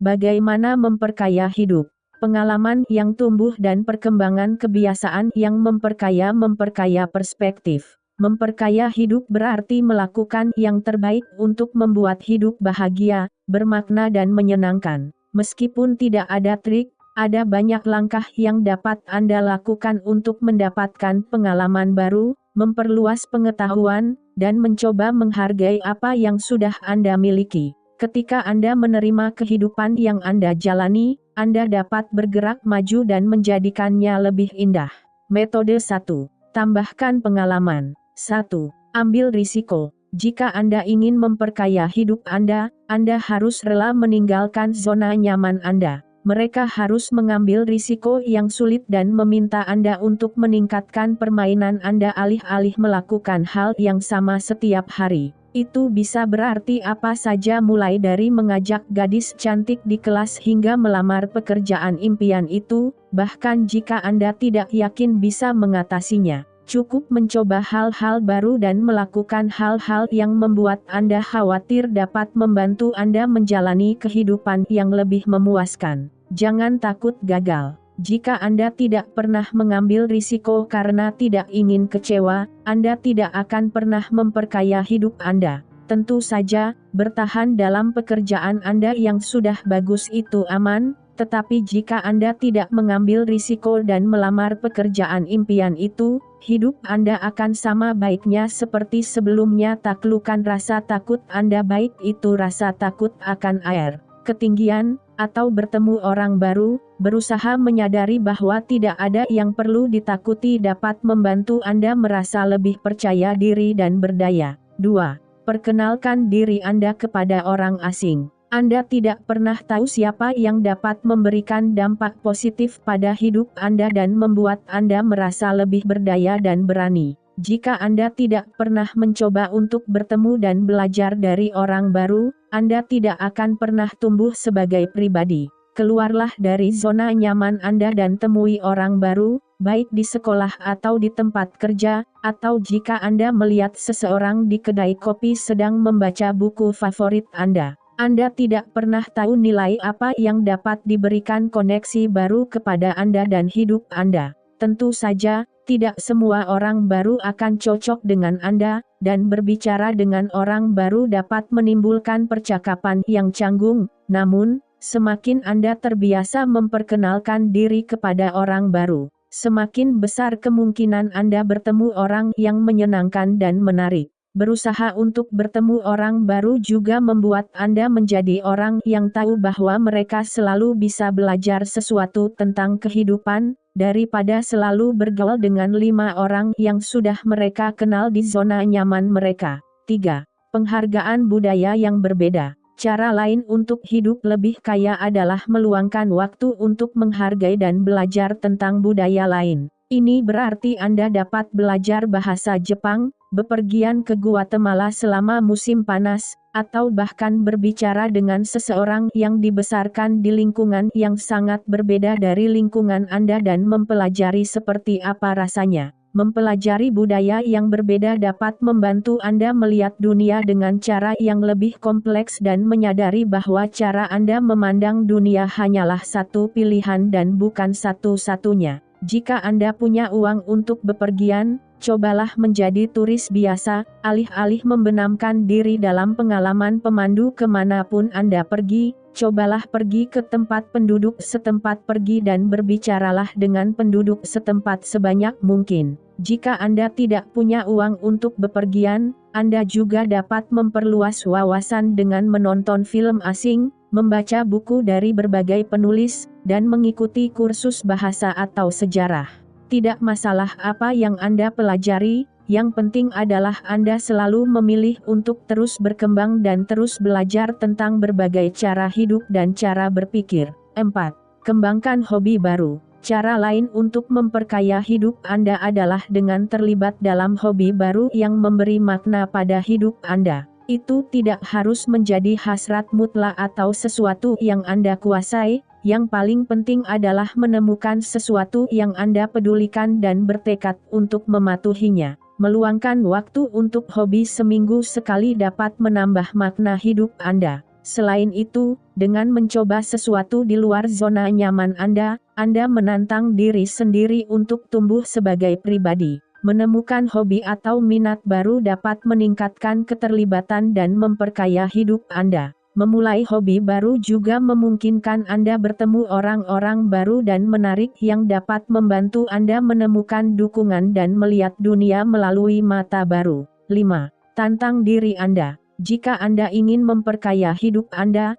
Bagaimana memperkaya hidup? Pengalaman yang tumbuh dan perkembangan kebiasaan yang memperkaya perspektif. Memperkaya hidup berarti melakukan yang terbaik untuk membuat hidup bahagia, bermakna dan menyenangkan. Meskipun tidak ada trik, ada banyak langkah yang dapat Anda lakukan untuk mendapatkan pengalaman baru, memperluas pengetahuan, dan mencoba menghargai apa yang sudah Anda miliki. Ketika Anda menerima kehidupan yang Anda jalani, Anda dapat bergerak maju dan menjadikannya lebih indah. Metode 1. Tambahkan pengalaman. 1. Ambil risiko. Jika Anda ingin memperkaya hidup Anda harus rela meninggalkan zona nyaman Anda. Mereka harus mengambil risiko yang sulit dan meminta Anda untuk meningkatkan permainan Anda alih-alih melakukan hal yang sama setiap hari. Itu bisa berarti apa saja mulai dari mengajak gadis cantik di kelas hingga melamar pekerjaan impian itu, bahkan jika Anda tidak yakin bisa mengatasinya. Cukup mencoba hal-hal baru dan melakukan hal-hal yang membuat Anda khawatir dapat membantu Anda menjalani kehidupan yang lebih memuaskan. Jangan takut gagal. Jika Anda tidak pernah mengambil risiko karena tidak ingin kecewa, Anda tidak akan pernah memperkaya hidup Anda. Tentu saja, bertahan dalam pekerjaan Anda yang sudah bagus itu aman, tetapi jika Anda tidak mengambil risiko dan melamar pekerjaan impian itu, hidup Anda akan sama baiknya seperti sebelumnya. Taklukkan rasa takut Anda, baik itu rasa takut akan air, ketinggian, atau bertemu orang baru. Berusaha menyadari bahwa tidak ada yang perlu ditakuti dapat membantu Anda merasa lebih percaya diri dan berdaya. 2. Perkenalkan diri Anda kepada orang asing. Anda tidak pernah tahu siapa yang dapat memberikan dampak positif pada hidup Anda dan membuat Anda merasa lebih berdaya dan berani. Jika Anda tidak pernah mencoba untuk bertemu dan belajar dari orang baru, Anda tidak akan pernah tumbuh sebagai pribadi. Keluarlah dari zona nyaman Anda dan temui orang baru, baik di sekolah atau di tempat kerja, atau jika Anda melihat seseorang di kedai kopi sedang membaca buku favorit Anda. Anda tidak pernah tahu nilai apa yang dapat diberikan koneksi baru kepada Anda dan hidup Anda. Tentu saja, tidak semua orang baru akan cocok dengan Anda, dan berbicara dengan orang baru dapat menimbulkan percakapan yang canggung. Namun, semakin Anda terbiasa memperkenalkan diri kepada orang baru, semakin besar kemungkinan Anda bertemu orang yang menyenangkan dan menarik. Berusaha untuk bertemu orang baru juga membuat Anda menjadi orang yang tahu bahwa mereka selalu bisa belajar sesuatu tentang kehidupan, daripada selalu bergaul dengan 5 orang yang sudah mereka kenal di zona nyaman mereka. 3. Penghargaan budaya yang berbeda. Cara lain untuk hidup lebih kaya adalah meluangkan waktu untuk menghargai dan belajar tentang budaya lain. Ini berarti Anda dapat belajar bahasa Jepang, bepergian ke Guatemala selama musim panas, atau bahkan berbicara dengan seseorang yang dibesarkan di lingkungan yang sangat berbeda dari lingkungan Anda dan mempelajari seperti apa rasanya. Mempelajari budaya yang berbeda dapat membantu Anda melihat dunia dengan cara yang lebih kompleks dan menyadari bahwa cara Anda memandang dunia hanyalah satu pilihan dan bukan satu-satunya. Jika Anda punya uang untuk bepergian, cobalah menjadi turis biasa, alih-alih membenamkan diri dalam pengalaman pemandu kemanapun Anda pergi. Cobalah pergi ke tempat penduduk setempat, pergi dan berbicaralah dengan penduduk setempat sebanyak mungkin. Jika Anda tidak punya uang untuk bepergian, Anda juga dapat memperluas wawasan dengan menonton film asing, membaca buku dari berbagai penulis, dan mengikuti kursus bahasa atau sejarah. Tidak masalah apa yang Anda pelajari, yang penting adalah Anda selalu memilih untuk terus berkembang dan terus belajar tentang berbagai cara hidup dan cara berpikir. 4. Kembangkan hobi baru. Cara lain untuk memperkaya hidup Anda adalah dengan terlibat dalam hobi baru yang memberi makna pada hidup Anda. Itu tidak harus menjadi hasrat mutlak atau sesuatu yang Anda kuasai. Yang paling penting adalah menemukan sesuatu yang Anda pedulikan dan bertekad untuk mematuhinya. Meluangkan waktu untuk hobi seminggu sekali dapat menambah makna hidup Anda. Selain itu, dengan mencoba sesuatu di luar zona nyaman Anda menantang diri sendiri untuk tumbuh sebagai pribadi. Menemukan hobi atau minat baru dapat meningkatkan keterlibatan dan memperkaya hidup Anda. Memulai hobi baru juga memungkinkan Anda bertemu orang-orang baru dan menarik yang dapat membantu Anda menemukan dukungan dan melihat dunia melalui mata baru. 5. Tantang diri Anda. Jika Anda ingin memperkaya hidup Anda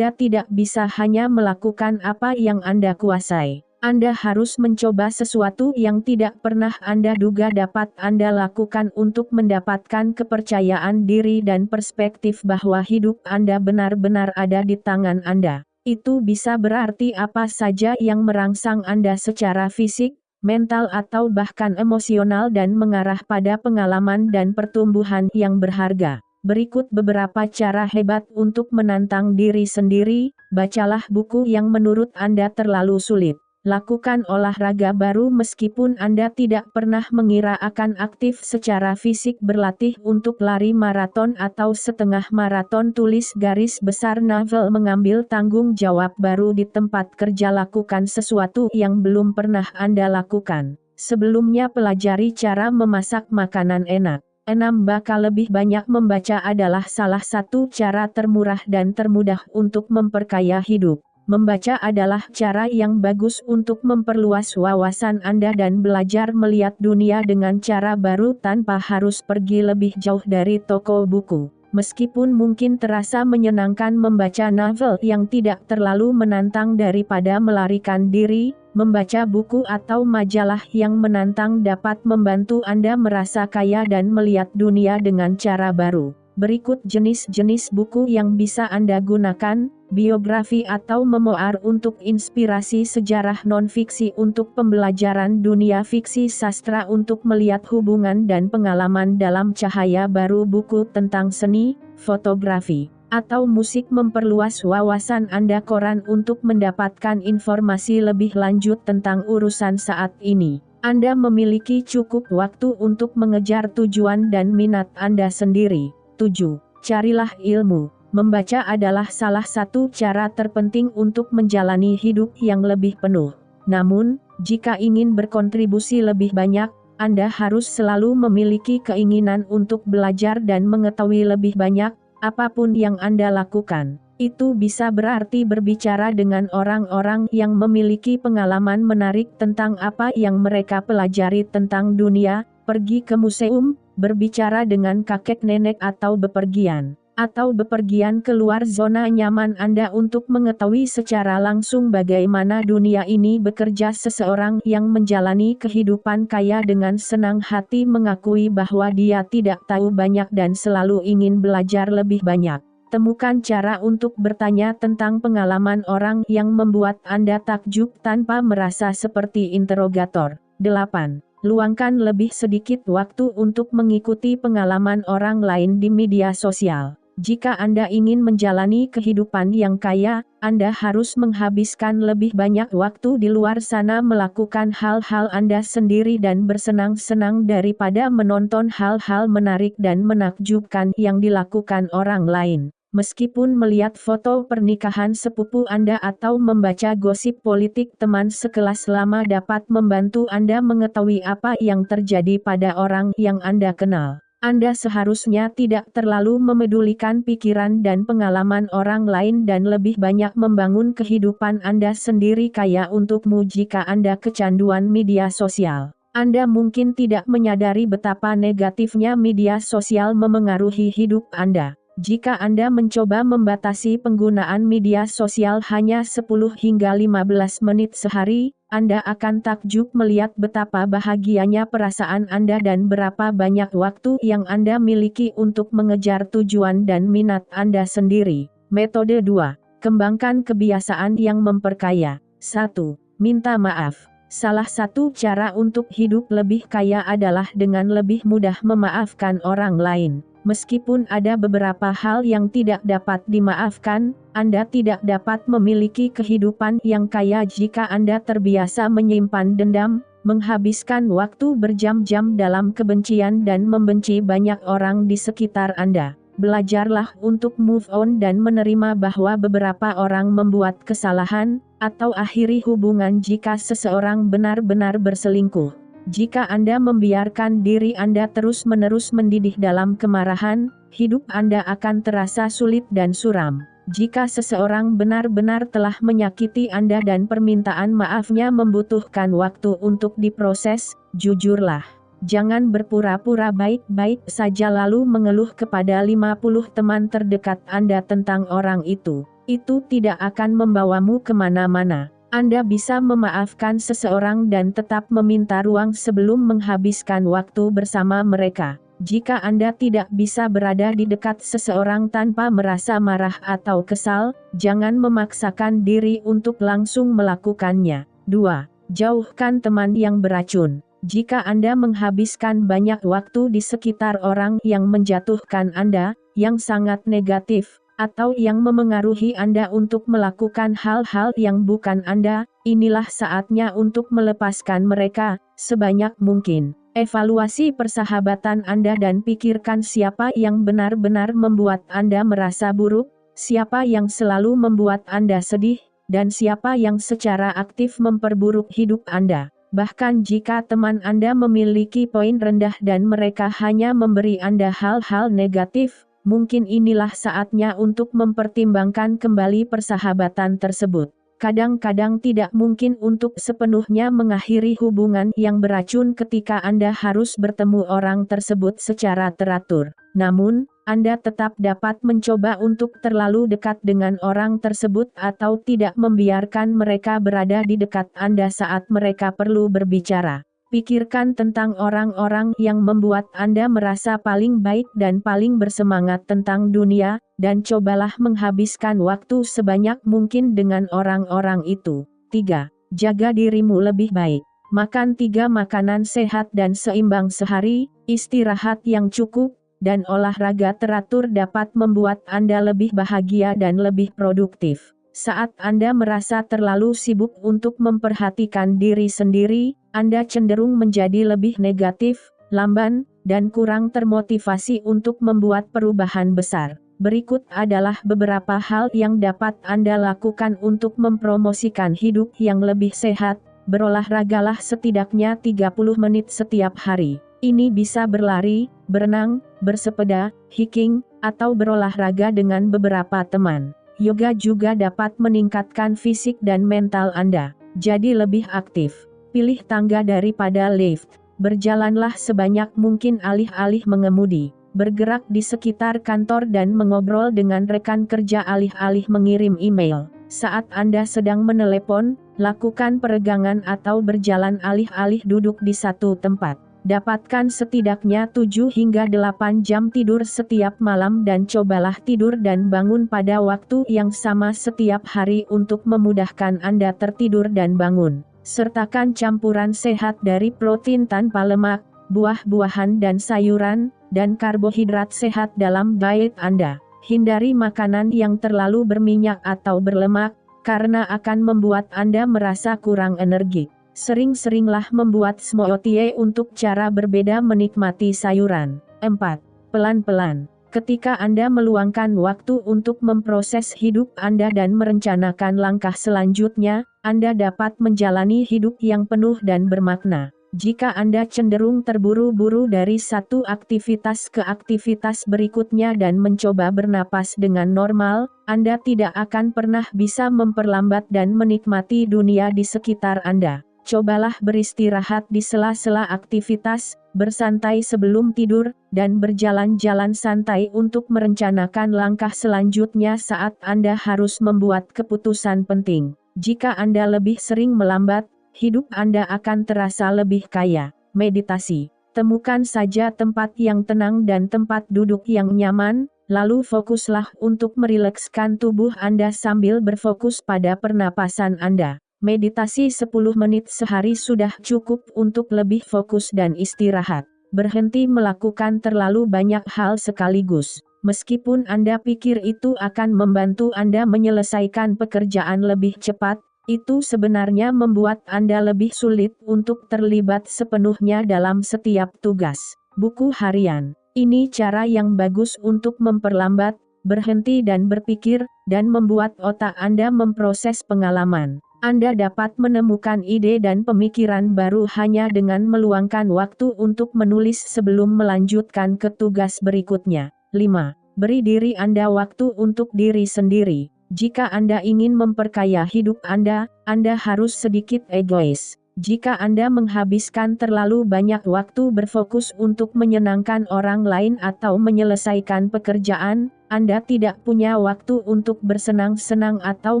tidak bisa hanya melakukan apa yang Anda kuasai. Anda harus mencoba sesuatu yang tidak pernah Anda duga dapat Anda lakukan untuk mendapatkan kepercayaan diri dan perspektif bahwa hidup Anda benar-benar ada di tangan Anda. Itu bisa berarti apa saja yang merangsang Anda secara fisik, mental atau bahkan emosional dan mengarah pada pengalaman dan pertumbuhan yang berharga. Berikut beberapa cara hebat untuk menantang diri sendiri. Bacalah buku yang menurut Anda terlalu sulit. Lakukan olahraga baru meskipun Anda tidak pernah mengira akan aktif secara fisik. Berlatih untuk lari maraton atau setengah maraton. Tulis garis besar novel. Mengambil tanggung jawab baru di tempat kerja. Lakukan sesuatu yang belum pernah Anda lakukan sebelumnya. Pelajari cara memasak makanan enak. 6. Bakal lebih banyak membaca adalah salah satu cara termurah dan termudah untuk memperkaya hidup. Membaca adalah cara yang bagus untuk memperluas wawasan Anda dan belajar melihat dunia dengan cara baru tanpa harus pergi lebih jauh dari toko buku. Meskipun mungkin terasa menyenangkan membaca novel yang tidak terlalu menantang daripada melarikan diri, membaca buku atau majalah yang menantang dapat membantu Anda merasa kaya dan melihat dunia dengan cara baru. Berikut jenis-jenis buku yang bisa Anda gunakan: biografi atau memoir untuk inspirasi, sejarah non-fiksi untuk pembelajaran dunia, fiksi sastra untuk melihat hubungan dan pengalaman dalam cahaya baru, buku tentang seni, fotografi, atau musik memperluas wawasan Anda, koran untuk mendapatkan informasi lebih lanjut tentang urusan saat ini. Anda memiliki cukup waktu untuk mengejar tujuan dan minat Anda sendiri. 7. Carilah ilmu. Membaca adalah salah satu cara terpenting untuk menjalani hidup yang lebih penuh. Namun, jika ingin berkontribusi lebih banyak, Anda harus selalu memiliki keinginan untuk belajar dan mengetahui lebih banyak. Apapun yang Anda lakukan, itu bisa berarti berbicara dengan orang-orang yang memiliki pengalaman menarik tentang apa yang mereka pelajari tentang dunia, pergi ke museum, berbicara dengan kakek nenek atau bepergian keluar zona nyaman Anda untuk mengetahui secara langsung bagaimana dunia ini bekerja. Seseorang yang menjalani kehidupan kaya dengan senang hati mengakui bahwa dia tidak tahu banyak dan selalu ingin belajar lebih banyak. Temukan cara untuk bertanya tentang pengalaman orang yang membuat Anda takjub tanpa merasa seperti interrogator. 8. Luangkan lebih sedikit waktu untuk mengikuti pengalaman orang lain di media sosial. Jika Anda ingin menjalani kehidupan yang kaya, Anda harus menghabiskan lebih banyak waktu di luar sana melakukan hal-hal Anda sendiri dan bersenang-senang daripada menonton hal-hal menarik dan menakjubkan yang dilakukan orang lain. Meskipun melihat foto pernikahan sepupu Anda atau membaca gosip politik teman sekelas lama dapat membantu Anda mengetahui apa yang terjadi pada orang yang Anda kenal, Anda seharusnya tidak terlalu memedulikan pikiran dan pengalaman orang lain dan lebih banyak membangun kehidupan Anda sendiri kaya untukmu. Jika Anda kecanduan media sosial, Anda mungkin tidak menyadari betapa negatifnya media sosial memengaruhi hidup Anda. Jika Anda mencoba membatasi penggunaan media sosial hanya 10 hingga 15 menit sehari, Anda akan takjub melihat betapa bahagianya perasaan Anda dan berapa banyak waktu yang Anda miliki untuk mengejar tujuan dan minat Anda sendiri. Metode 2. Kembangkan kebiasaan yang memperkaya. 1. Minta maaf. Salah satu cara untuk hidup lebih kaya adalah dengan lebih mudah memaafkan orang lain. Meskipun ada beberapa hal yang tidak dapat dimaafkan, Anda tidak dapat memiliki kehidupan yang kaya jika Anda terbiasa menyimpan dendam, menghabiskan waktu berjam-jam dalam kebencian dan membenci banyak orang di sekitar Anda. Belajarlah untuk move on dan menerima bahwa beberapa orang membuat kesalahan, atau akhiri hubungan jika seseorang benar-benar berselingkuh. Jika Anda membiarkan diri Anda terus-menerus mendidih dalam kemarahan, hidup Anda akan terasa sulit dan suram. Jika seseorang benar-benar telah menyakiti Anda dan permintaan maafnya membutuhkan waktu untuk diproses, jujurlah. Jangan berpura-pura baik-baik saja lalu mengeluh kepada 50 teman terdekat Anda tentang orang itu. Itu tidak akan membawamu kemana-mana. Anda bisa memaafkan seseorang dan tetap meminta ruang sebelum menghabiskan waktu bersama mereka. Jika Anda tidak bisa berada di dekat seseorang tanpa merasa marah atau kesal, jangan memaksakan diri untuk langsung melakukannya. 2. Jauhkan teman yang beracun. Jika Anda menghabiskan banyak waktu di sekitar orang yang menjatuhkan Anda, yang sangat negatif, atau yang memengaruhi Anda untuk melakukan hal-hal yang bukan Anda, inilah saatnya untuk melepaskan mereka, sebanyak mungkin. Evaluasi persahabatan Anda dan pikirkan siapa yang benar-benar membuat Anda merasa buruk, siapa yang selalu membuat Anda sedih, dan siapa yang secara aktif memperburuk hidup Anda. Bahkan jika teman Anda memiliki poin rendah dan mereka hanya memberi Anda hal-hal negatif, mungkin inilah saatnya untuk mempertimbangkan kembali persahabatan tersebut. Kadang-kadang tidak mungkin untuk sepenuhnya mengakhiri hubungan yang beracun ketika Anda harus bertemu orang tersebut secara teratur. Namun, Anda tetap dapat mencoba untuk terlalu dekat dengan orang tersebut atau tidak membiarkan mereka berada di dekat Anda saat mereka perlu berbicara. Pikirkan tentang orang-orang yang membuat Anda merasa paling baik dan paling bersemangat tentang dunia, dan cobalah menghabiskan waktu sebanyak mungkin dengan orang-orang itu. 3. Jaga dirimu lebih baik. Makan 3 makanan sehat dan seimbang sehari, istirahat yang cukup, dan olahraga teratur dapat membuat Anda lebih bahagia dan lebih produktif. Saat Anda merasa terlalu sibuk untuk memperhatikan diri sendiri, Anda cenderung menjadi lebih negatif, lamban, dan kurang termotivasi untuk membuat perubahan besar. Berikut adalah beberapa hal yang dapat Anda lakukan untuk mempromosikan hidup yang lebih sehat. Berolahragalah setidaknya 30 menit setiap hari. Ini bisa berlari, berenang, bersepeda, hiking, atau berolahraga dengan beberapa teman. Yoga juga dapat meningkatkan fisik dan mental Anda. Jadi lebih aktif. Pilih tangga daripada lift. Berjalanlah sebanyak mungkin alih-alih mengemudi. Bergerak di sekitar kantor dan mengobrol dengan rekan kerja alih-alih mengirim email. Saat Anda sedang menelepon, lakukan peregangan atau berjalan alih-alih duduk di satu tempat. Dapatkan setidaknya 7 hingga 8 jam tidur setiap malam dan cobalah tidur dan bangun pada waktu yang sama setiap hari untuk memudahkan Anda tertidur dan bangun. Sertakan campuran sehat dari protein tanpa lemak, buah-buahan dan sayuran, dan karbohidrat sehat dalam diet Anda. Hindari makanan yang terlalu berminyak atau berlemak, karena akan membuat Anda merasa kurang energi. Sering-seringlah membuat smoothie untuk cara berbeda menikmati sayuran. 4. Pelan-pelan. Ketika Anda meluangkan waktu untuk memproses hidup Anda dan merencanakan langkah selanjutnya, Anda dapat menjalani hidup yang penuh dan bermakna. Jika Anda cenderung terburu-buru dari satu aktivitas ke aktivitas berikutnya dan mencoba bernapas dengan normal, Anda tidak akan pernah bisa memperlambat dan menikmati dunia di sekitar Anda. Cobalah beristirahat di sela-sela aktivitas, bersantai sebelum tidur, dan berjalan-jalan santai untuk merencanakan langkah selanjutnya saat Anda harus membuat keputusan penting. Jika Anda lebih sering melambat, hidup Anda akan terasa lebih kaya. Meditasi. Temukan saja tempat yang tenang dan tempat duduk yang nyaman, lalu fokuslah untuk merilekskan tubuh Anda sambil berfokus pada pernapasan Anda. Meditasi 10 menit sehari sudah cukup untuk lebih fokus dan istirahat. Berhenti melakukan terlalu banyak hal sekaligus. Meskipun Anda pikir itu akan membantu Anda menyelesaikan pekerjaan lebih cepat, itu sebenarnya membuat Anda lebih sulit untuk terlibat sepenuhnya dalam setiap tugas. Buku harian. Ini cara yang bagus untuk memperlambat, berhenti dan berpikir, dan membuat otak Anda memproses pengalaman. Anda dapat menemukan ide dan pemikiran baru hanya dengan meluangkan waktu untuk menulis sebelum melanjutkan ke tugas berikutnya. 5. Beri diri Anda waktu untuk diri sendiri. Jika Anda ingin memperkaya hidup Anda harus sedikit egois. Jika Anda menghabiskan terlalu banyak waktu berfokus untuk menyenangkan orang lain atau menyelesaikan pekerjaan, Anda tidak punya waktu untuk bersenang-senang atau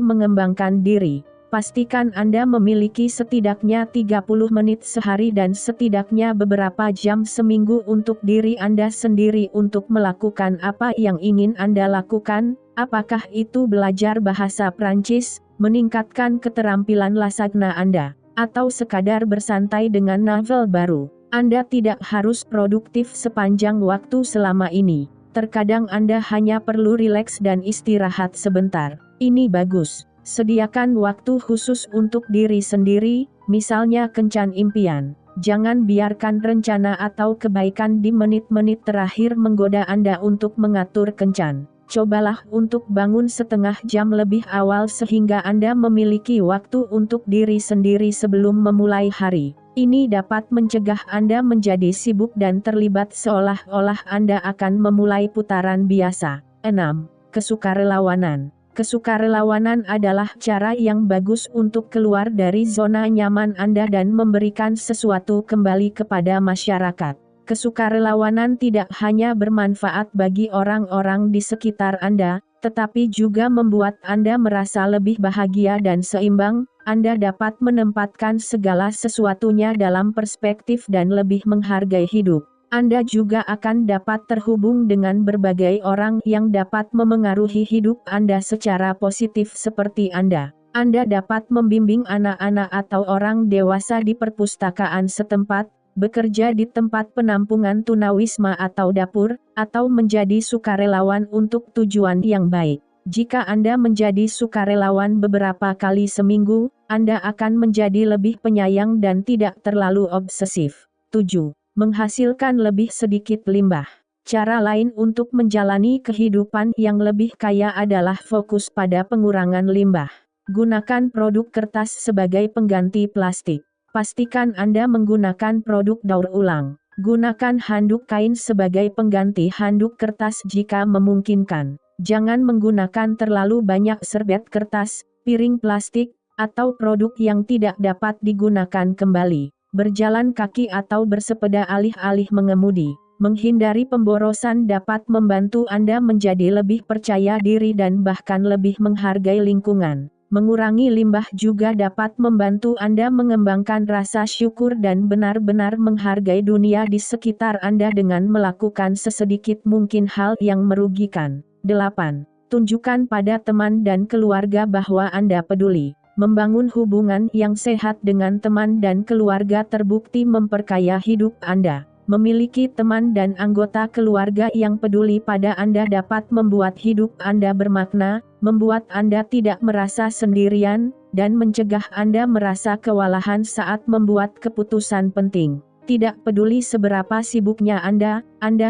mengembangkan diri. Pastikan Anda memiliki setidaknya 30 menit sehari dan setidaknya beberapa jam seminggu untuk diri Anda sendiri untuk melakukan apa yang ingin Anda lakukan, apakah itu belajar bahasa Prancis, meningkatkan keterampilan lasagna Anda, atau sekadar bersantai dengan novel baru. Anda tidak harus produktif sepanjang waktu selama ini. Terkadang Anda hanya perlu rileks dan istirahat sebentar. Ini bagus. Sediakan waktu khusus untuk diri sendiri, misalnya kencan impian. Jangan biarkan rencana atau kebaikan di menit-menit terakhir menggoda Anda untuk mengatur kencan. Cobalah untuk bangun setengah jam lebih awal sehingga Anda memiliki waktu untuk diri sendiri sebelum memulai hari. Ini dapat mencegah Anda menjadi sibuk dan terlibat seolah-olah Anda akan memulai putaran biasa. 6. Kesukarelawanan. Kesukarelawanan adalah cara yang bagus untuk keluar dari zona nyaman Anda dan memberikan sesuatu kembali kepada masyarakat. Kesukarelawanan tidak hanya bermanfaat bagi orang-orang di sekitar Anda, tetapi juga membuat Anda merasa lebih bahagia dan seimbang. Anda dapat menempatkan segala sesuatunya dalam perspektif dan lebih menghargai hidup. Anda juga akan dapat terhubung dengan berbagai orang yang dapat memengaruhi hidup Anda secara positif seperti Anda. Anda dapat membimbing anak-anak atau orang dewasa di perpustakaan setempat, bekerja di tempat penampungan tunawisma atau dapur, atau menjadi sukarelawan untuk tujuan yang baik. Jika Anda menjadi sukarelawan beberapa kali seminggu, Anda akan menjadi lebih penyayang dan tidak terlalu obsesif. 7. Menghasilkan lebih sedikit limbah. Cara lain untuk menjalani kehidupan yang lebih kaya adalah fokus pada pengurangan limbah. Gunakan produk kertas sebagai pengganti plastik. Pastikan Anda menggunakan produk daur ulang. Gunakan handuk kain sebagai pengganti handuk kertas jika memungkinkan. Jangan menggunakan terlalu banyak serbet kertas, piring plastik, atau produk yang tidak dapat digunakan kembali. Berjalan kaki atau bersepeda alih-alih mengemudi. Menghindari pemborosan dapat membantu Anda menjadi lebih percaya diri dan bahkan lebih menghargai lingkungan. Mengurangi limbah juga dapat membantu Anda mengembangkan rasa syukur dan benar-benar menghargai dunia di sekitar Anda dengan melakukan sesedikit mungkin hal yang merugikan. 8. Tunjukkan pada teman dan keluarga bahwa Anda peduli. Membangun hubungan yang sehat dengan teman dan keluarga terbukti memperkaya hidup Anda. Memiliki teman dan anggota keluarga yang peduli pada Anda dapat membuat hidup Anda bermakna, membuat Anda tidak merasa sendirian, dan mencegah Anda merasa kewalahan saat membuat keputusan penting. Tidak peduli seberapa sibuknya Anda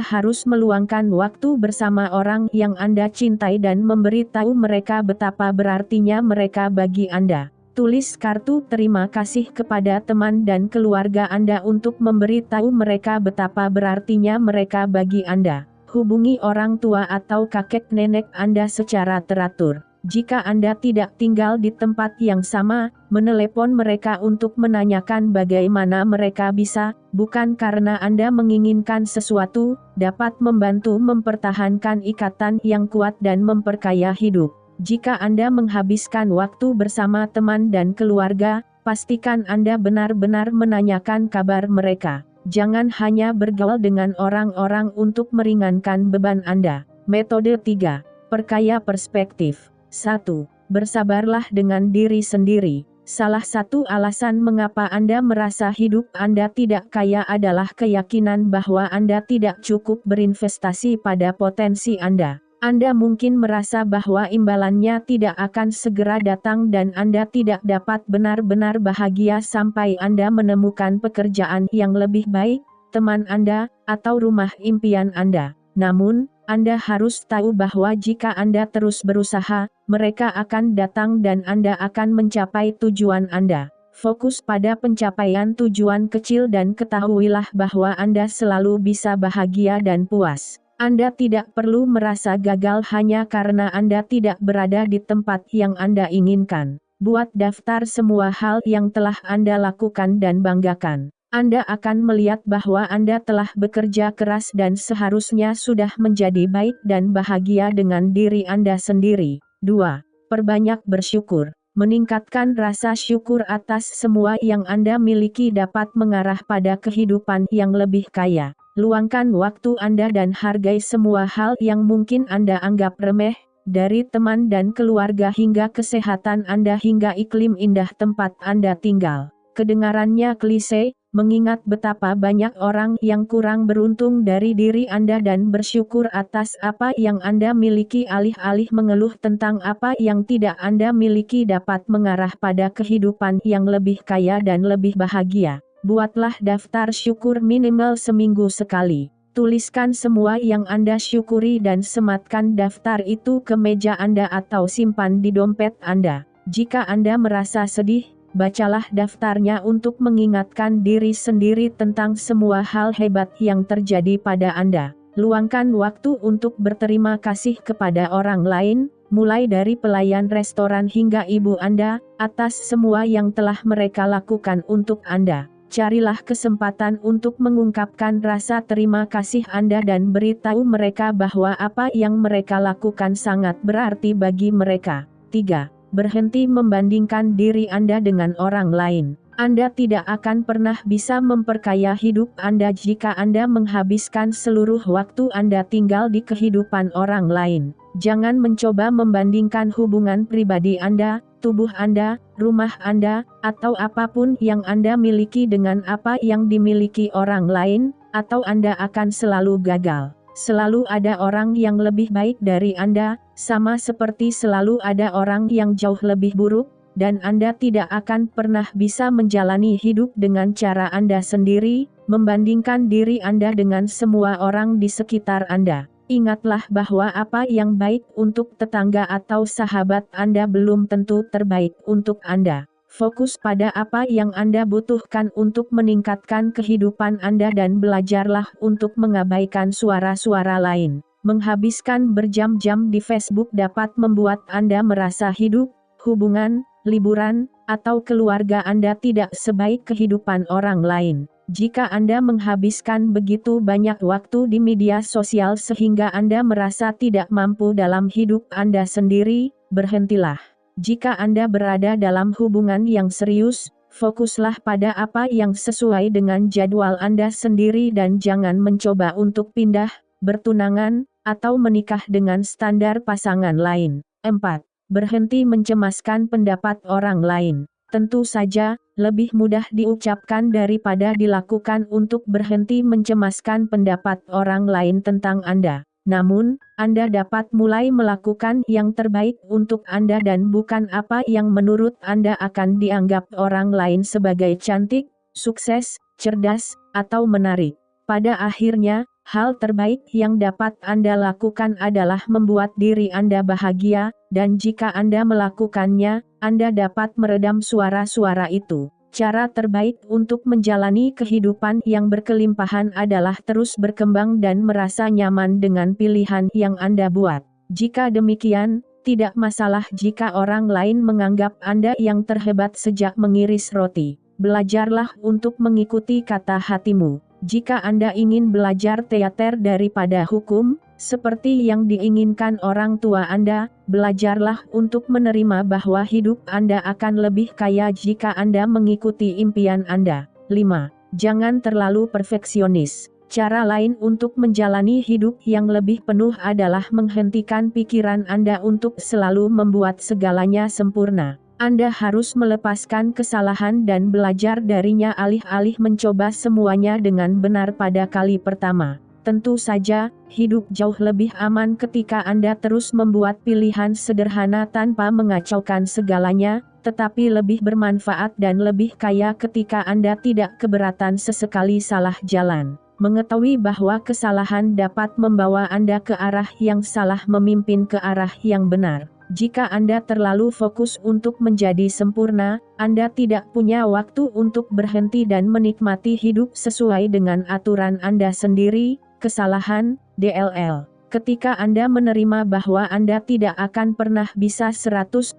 harus meluangkan waktu bersama orang yang Anda cintai dan memberitahu mereka betapa berartinya mereka bagi Anda. Tulis kartu terima kasih kepada teman dan keluarga Anda untuk memberitahu mereka betapa berartinya mereka bagi Anda. Hubungi orang tua atau kakek nenek Anda secara teratur. Jika Anda tidak tinggal di tempat yang sama, menelepon mereka untuk menanyakan bagaimana mereka bisa, bukan karena Anda menginginkan sesuatu, dapat membantu mempertahankan ikatan yang kuat dan memperkaya hidup. Jika Anda menghabiskan waktu bersama teman dan keluarga, pastikan Anda benar-benar menanyakan kabar mereka. Jangan hanya bergaul dengan orang-orang untuk meringankan beban Anda. Metode 3. Perkaya perspektif. 1. Bersabarlah dengan diri sendiri. Salah satu alasan mengapa Anda merasa hidup Anda tidak kaya adalah keyakinan bahwa Anda tidak cukup berinvestasi pada potensi Anda. Anda mungkin merasa bahwa imbalannya tidak akan segera datang dan Anda tidak dapat benar-benar bahagia sampai Anda menemukan pekerjaan yang lebih baik, teman Anda, atau rumah impian Anda. Namun, Anda harus tahu bahwa jika Anda terus berusaha, mereka akan datang dan Anda akan mencapai tujuan Anda. Fokus pada pencapaian tujuan kecil dan ketahuilah bahwa Anda selalu bisa bahagia dan puas. Anda tidak perlu merasa gagal hanya karena Anda tidak berada di tempat yang Anda inginkan. Buat daftar semua hal yang telah Anda lakukan dan banggakan. Anda akan melihat bahwa Anda telah bekerja keras dan seharusnya sudah menjadi baik dan bahagia dengan diri Anda sendiri. 2. Perbanyak bersyukur. Meningkatkan rasa syukur atas semua yang Anda miliki dapat mengarah pada kehidupan yang lebih kaya. Luangkan waktu Anda dan hargai semua hal yang mungkin Anda anggap remeh, dari teman dan keluarga hingga kesehatan Anda hingga iklim indah tempat Anda tinggal. Kedengarannya klise, mengingat betapa banyak orang yang kurang beruntung dari diri Anda dan bersyukur atas apa yang Anda miliki alih-alih mengeluh tentang apa yang tidak Anda miliki dapat mengarah pada kehidupan yang lebih kaya dan lebih bahagia. Buatlah daftar syukur minimal seminggu sekali. Tuliskan semua yang Anda syukuri dan sematkan daftar itu ke meja Anda atau simpan di dompet Anda. Jika Anda merasa sedih, bacalah daftarnya untuk mengingatkan diri sendiri tentang semua hal hebat yang terjadi pada Anda. Luangkan waktu untuk berterima kasih kepada orang lain, mulai dari pelayan restoran hingga ibu Anda, atas semua yang telah mereka lakukan untuk Anda. Carilah kesempatan untuk mengungkapkan rasa terima kasih Anda dan beritahu mereka bahwa apa yang mereka lakukan sangat berarti bagi mereka. 3. Berhenti membandingkan diri Anda dengan orang lain. Anda tidak akan pernah bisa memperkaya hidup Anda jika Anda menghabiskan seluruh waktu Anda tinggal di kehidupan orang lain. Jangan mencoba membandingkan hubungan pribadi Anda, tubuh Anda, rumah Anda, atau apapun yang Anda miliki dengan apa yang dimiliki orang lain, atau Anda akan selalu gagal. Selalu ada orang yang lebih baik dari Anda, sama seperti selalu ada orang yang jauh lebih buruk, dan Anda tidak akan pernah bisa menjalani hidup dengan cara Anda sendiri, membandingkan diri Anda dengan semua orang di sekitar Anda. Ingatlah bahwa apa yang baik untuk tetangga atau sahabat Anda belum tentu terbaik untuk Anda. Fokus pada apa yang Anda butuhkan untuk meningkatkan kehidupan Anda dan belajarlah untuk mengabaikan suara-suara lain. Menghabiskan berjam-jam di Facebook dapat membuat Anda merasa hidup, hubungan, liburan, atau keluarga Anda tidak sebaik kehidupan orang lain. Jika Anda menghabiskan begitu banyak waktu di media sosial sehingga Anda merasa tidak mampu dalam hidup Anda sendiri, berhentilah. Jika Anda berada dalam hubungan yang serius, fokuslah pada apa yang sesuai dengan jadwal Anda sendiri dan jangan mencoba untuk pindah, bertunangan, atau menikah dengan standar pasangan lain. 4. Berhenti mencemaskan pendapat orang lain. Tentu saja, lebih mudah diucapkan daripada dilakukan untuk berhenti mencemaskan pendapat orang lain tentang Anda. Namun, Anda dapat mulai melakukan yang terbaik untuk Anda dan bukan apa yang menurut Anda akan dianggap orang lain sebagai cantik, sukses, cerdas, atau menarik. Pada akhirnya, hal terbaik yang dapat Anda lakukan adalah membuat diri Anda bahagia, dan jika Anda melakukannya, Anda dapat meredam suara-suara itu. Cara terbaik untuk menjalani kehidupan yang berkelimpahan adalah terus berkembang dan merasa nyaman dengan pilihan yang Anda buat. Jika demikian, tidak masalah jika orang lain menganggap Anda yang terhebat sejak mengiris roti. Belajarlah untuk mengikuti kata hatimu. Jika Anda ingin belajar teater daripada hukum, seperti yang diinginkan orang tua Anda, belajarlah untuk menerima bahwa hidup Anda akan lebih kaya jika Anda mengikuti impian Anda. 5. Jangan terlalu perfeksionis. Cara lain untuk menjalani hidup yang lebih penuh adalah menghentikan pikiran Anda untuk selalu membuat segalanya sempurna. Anda harus melepaskan kesalahan dan belajar darinya alih-alih mencoba semuanya dengan benar pada kali pertama. Tentu saja, hidup jauh lebih aman ketika Anda terus membuat pilihan sederhana tanpa mengacaukan segalanya, tetapi lebih bermanfaat dan lebih kaya ketika Anda tidak keberatan sesekali salah jalan. Mengetahui bahwa kesalahan dapat membawa Anda ke arah yang salah, memimpin ke arah yang benar. Jika Anda terlalu fokus untuk menjadi sempurna, Anda tidak punya waktu untuk berhenti dan menikmati hidup sesuai dengan aturan Anda sendiri. Kesalahan, DLL. Ketika Anda menerima bahwa Anda tidak akan pernah bisa 100%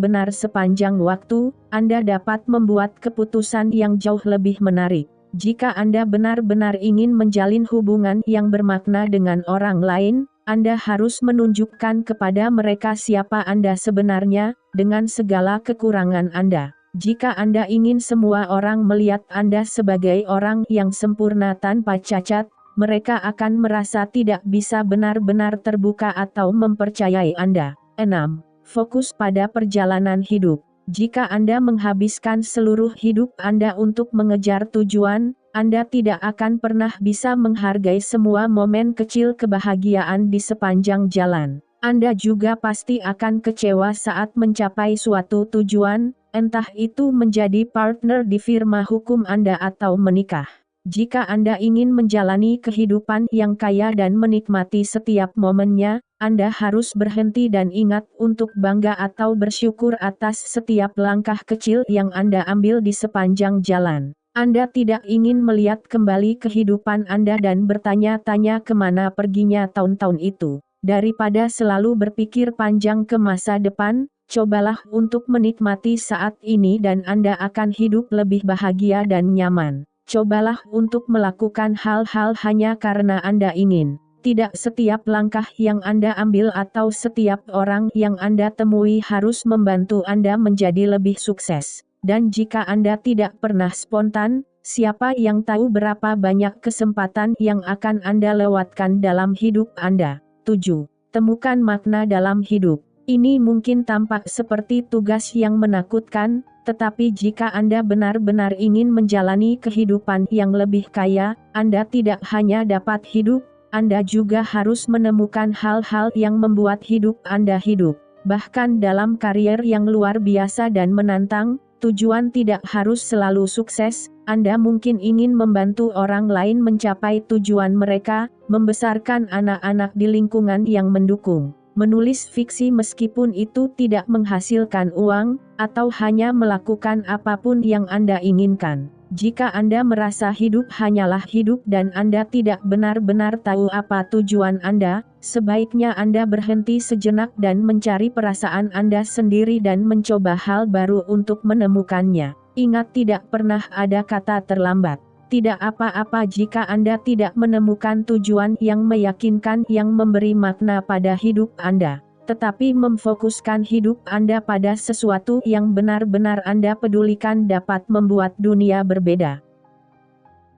benar sepanjang waktu, Anda dapat membuat keputusan yang jauh lebih menarik. Jika Anda benar-benar ingin menjalin hubungan yang bermakna dengan orang lain, Anda harus menunjukkan kepada mereka siapa Anda sebenarnya, dengan segala kekurangan Anda. Jika Anda ingin semua orang melihat Anda sebagai orang yang sempurna tanpa cacat, mereka akan merasa tidak bisa benar-benar terbuka atau mempercayai Anda. 6. Fokus pada perjalanan hidup. Jika Anda menghabiskan seluruh hidup Anda untuk mengejar tujuan, Anda tidak akan pernah bisa menghargai semua momen kecil kebahagiaan di sepanjang jalan. Anda juga pasti akan kecewa saat mencapai suatu tujuan, entah itu menjadi partner di firma hukum Anda atau menikah. Jika Anda ingin menjalani kehidupan yang kaya dan menikmati setiap momennya, Anda harus berhenti dan ingat untuk bangga atau bersyukur atas setiap langkah kecil yang Anda ambil di sepanjang jalan. Anda tidak ingin melihat kembali kehidupan Anda dan bertanya-tanya kemana perginya tahun-tahun itu. Daripada selalu berpikir panjang ke masa depan, cobalah untuk menikmati saat ini dan Anda akan hidup lebih bahagia dan nyaman. Cobalah untuk melakukan hal-hal hanya karena Anda ingin. Tidak setiap langkah yang Anda ambil atau setiap orang yang Anda temui harus membantu Anda menjadi lebih sukses. Dan jika Anda tidak pernah spontan, siapa yang tahu berapa banyak kesempatan yang akan Anda lewatkan dalam hidup Anda. 7. Temukan makna dalam hidup. Ini mungkin tampak seperti tugas yang menakutkan, tetapi jika Anda benar-benar ingin menjalani kehidupan yang lebih kaya, Anda tidak hanya dapat hidup, Anda juga harus menemukan hal-hal yang membuat hidup Anda hidup. Bahkan dalam karier yang luar biasa dan menantang, tujuan tidak harus selalu sukses. Anda mungkin ingin membantu orang lain mencapai tujuan mereka, membesarkan anak-anak di lingkungan yang mendukung. Menulis fiksi meskipun itu tidak menghasilkan uang, atau hanya melakukan apapun yang Anda inginkan. Jika Anda merasa hidup hanyalah hidup dan Anda tidak benar-benar tahu apa tujuan Anda, sebaiknya Anda berhenti sejenak dan mencari perasaan Anda sendiri dan mencoba hal baru untuk menemukannya. Ingat, tidak pernah ada kata terlambat. Tidak apa-apa jika Anda tidak menemukan tujuan yang meyakinkan yang memberi makna pada hidup Anda. Tetapi memfokuskan hidup Anda pada sesuatu yang benar-benar Anda pedulikan dapat membuat dunia berbeda.